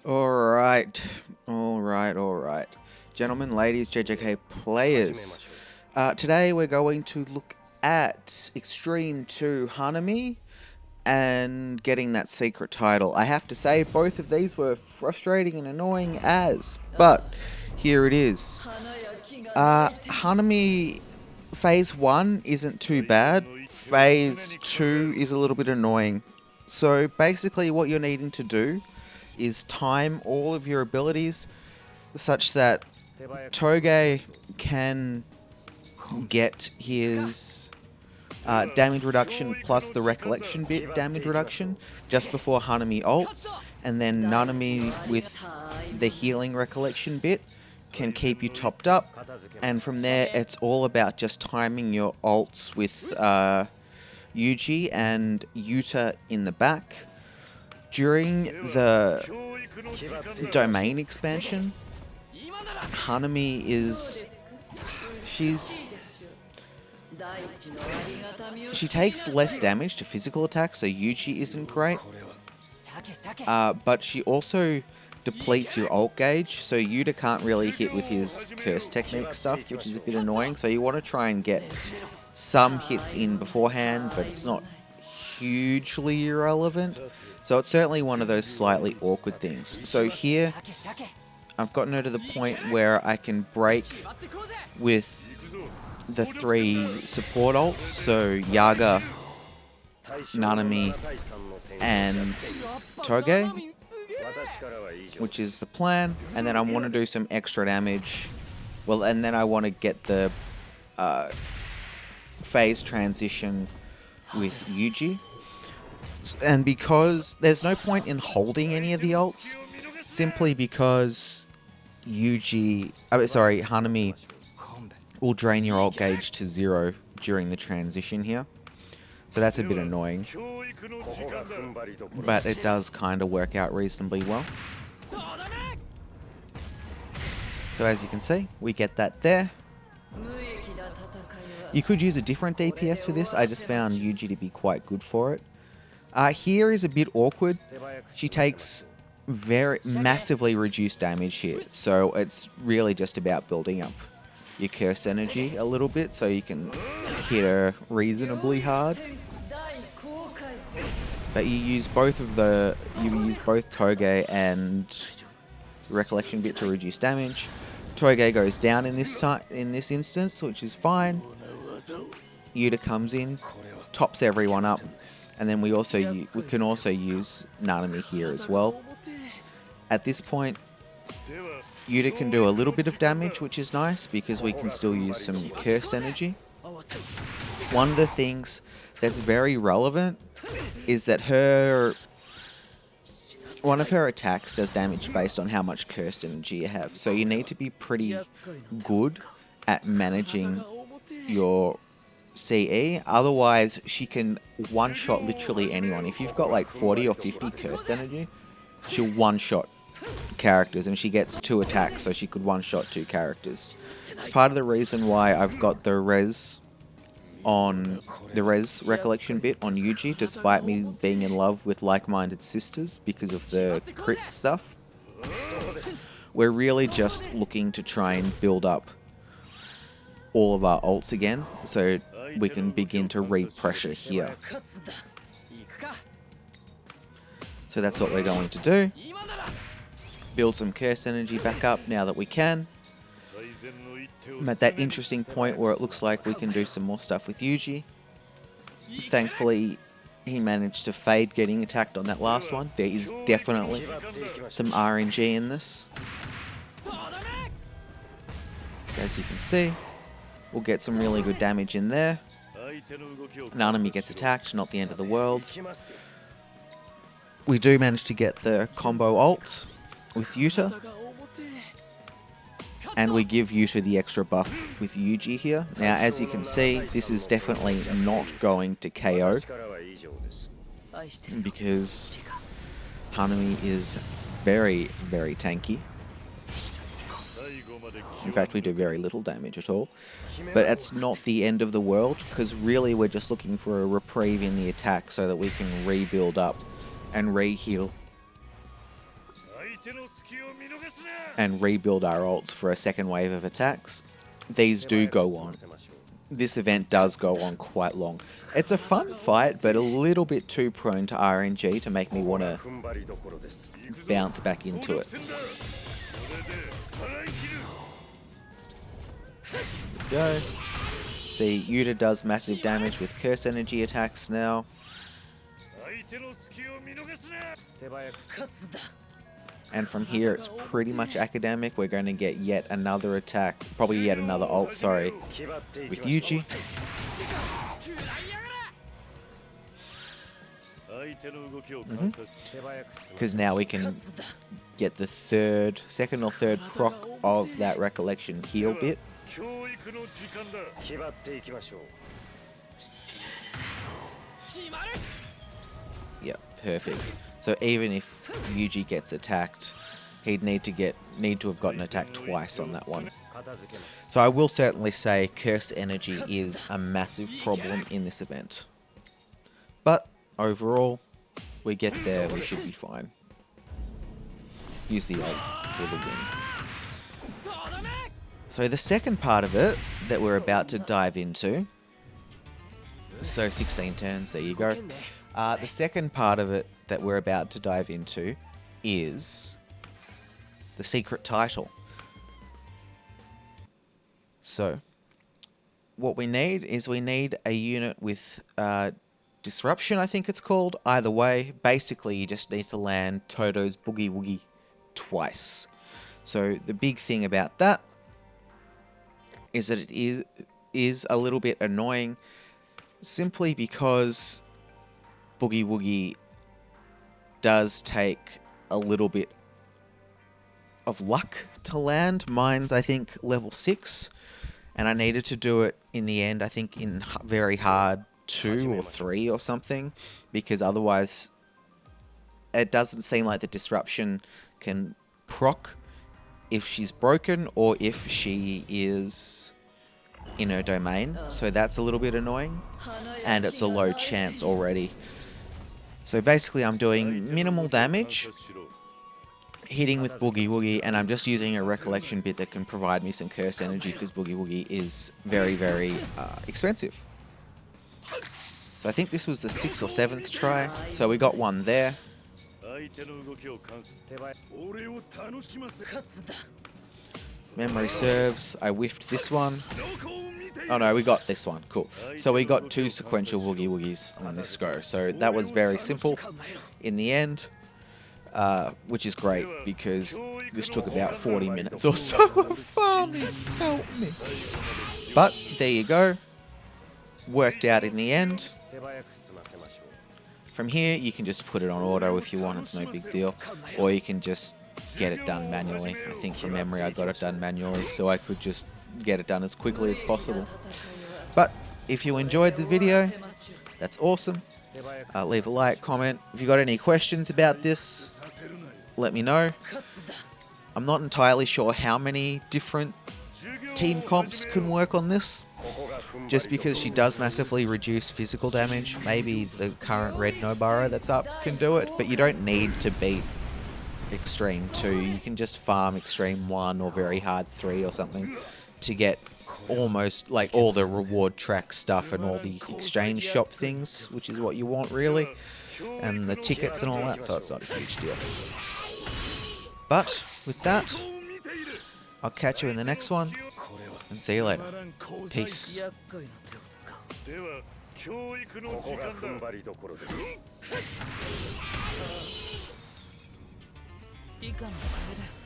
Alright, alright. Gentlemen, ladies, JJK players. Today we're going to look at Extreme 2 Hanami and getting that secret title. I have to say, both of these were frustrating and annoying but here it is. Hanami Phase 1 isn't too bad. Phase 2 is a little bit annoying. So basically what you're needing to do is time all of your abilities such that Toge can get his damage reduction plus the recollection bit damage reduction just before Hanami ults, and then Nanami with the healing recollection bit can keep you topped up, and from there it's all about just timing your ults with Yuji and Yuta in the back. During the domain expansion, Hanami is... She takes less damage to physical attacks, so Yuji isn't great. But she also depletes your ult gauge, so Yuta can't really hit with his curse technique stuff, which is a bit annoying. So you want to try and get some hits in beforehand, but it's not hugely irrelevant. So it's certainly one of those slightly awkward things. So here, I've gotten her to the point where I can break with the 3 support ults, so Yaga, Nanami, and Toge, which is the plan. And then I want to do some extra damage. Well, and then I want to get the phase transition with Yuji. And because there's no point in holding any of the ults, simply because Hanami will drain your ult gauge to 0 during the transition here. So that's a bit annoying, but it does kind of work out reasonably well. So as you can see, we get that there. You could use a different DPS for this. I just found Yuji to be quite good for it. Here is a bit awkward. She takes massively reduced damage here, so it's really just about building up your curse energy a little bit so you can hit her reasonably hard. But you use both Toge and recollection bit to reduce damage. Toge goes down in this instance, which is fine. Yuta comes in, tops everyone up, and then we can also use Nanami here as well. At this point, Yuta can do a little bit of damage, which is nice because we can still use some cursed energy. One of the things that's very relevant is that one of her attacks does damage based on how much cursed energy you have. So you need to be pretty good at managing your CE, otherwise she can one-shot literally anyone. If you've got like 40 or 50 cursed energy, she'll one-shot characters, and she gets 2 attacks, so she could one-shot 2 characters. It's part of the reason why I've got the res recollection bit on Yuji, despite me being in love with like-minded sisters because of the crit stuff. We're really just looking to try and build up all of our ults again, so we can begin to re-pressure here. So that's what we're going to do. Build some curse energy back up now that we can. I'm at that interesting point where it looks like we can do some more stuff with Yuji. Thankfully, he managed to fade getting attacked on that last one. There is definitely some RNG in this. As you can see, we'll get some really good damage in there. Nanami gets attacked, not the end of the world. We do manage to get the combo ult with Yuta, and we give Yuta the extra buff with Yuji here. Now, as you can see, this is definitely not going to KO because Hanami is very, very tanky. In fact, we do very little damage at all. But it's not the end of the world, because really we're just looking for a reprieve in the attack so that we can rebuild up and re-heal and rebuild our ults for a second wave of attacks. These do go on. This event does go on quite long. It's a fun fight, but a little bit too prone to RNG to make me want to bounce back into it. Go. See, Yuta does massive damage with curse energy attacks now. And from here, it's pretty much academic. We're going to get yet another attack, probably yet another ult, sorry, with Yuji. Because now we can get the second or third proc of that recollection heal bit. Yep, perfect. So even if Yuji gets attacked, he'd need to have gotten attacked twice on that one. So I will certainly say curse energy is a massive problem in this event. But overall, we get there, we should be fine. Use the ult for the win. So the second part of it that we're about to dive into, so 16 turns, there you go. The second part of it that we're about to dive into is the secret title. So, what we need is a unit with disruption, I think it's called. Either way, basically you just need to land Toto's Boogie Woogie twice. So the big thing about that is that it is a little bit annoying, simply because Boogie Woogie does take a little bit of luck to land. Mine's, I think, level 6, and I needed to do it in the end, I think, in very hard 2 or 3 or something, because otherwise it doesn't seem like the disruption can proc if she's broken or if she is in her domain. So that's a little bit annoying, and it's a low chance already. So basically I'm doing minimal damage, hitting with Boogie Woogie, and I'm just using a recollection bit that can provide me some curse energy, because Boogie Woogie is very, very expensive. So I think this was the 6th or 7th try, so we got one there. Memory serves, I whiffed this one. Oh no, we got this one, cool. So we got 2 sequential Woogie Woogies on this go, so that was very simple in the end, which is great, because this took about 40 minutes or so of farming, help me. But there you go, worked out in the end. From here, you can just put it on auto if you want, it's no big deal. Or you can just get it done manually. I think from memory I got it done manually, so I could just get it done as quickly as possible. But if you enjoyed the video, that's awesome. Leave a like, comment. If you got any questions about this, let me know. I'm not entirely sure how many different team comps can work on this, just because she does massively reduce physical damage. Maybe the current red Nobara that's up can do it, but you don't need to beat Extreme 2. You can just farm Extreme 1 or very hard 3 or something to get almost like all the reward track stuff and all the exchange shop things, which is what you want really, and the tickets and all that, so it's not a huge deal. But with that, I'll catch you in the next one, and see you later. Peace. 以下の金だ。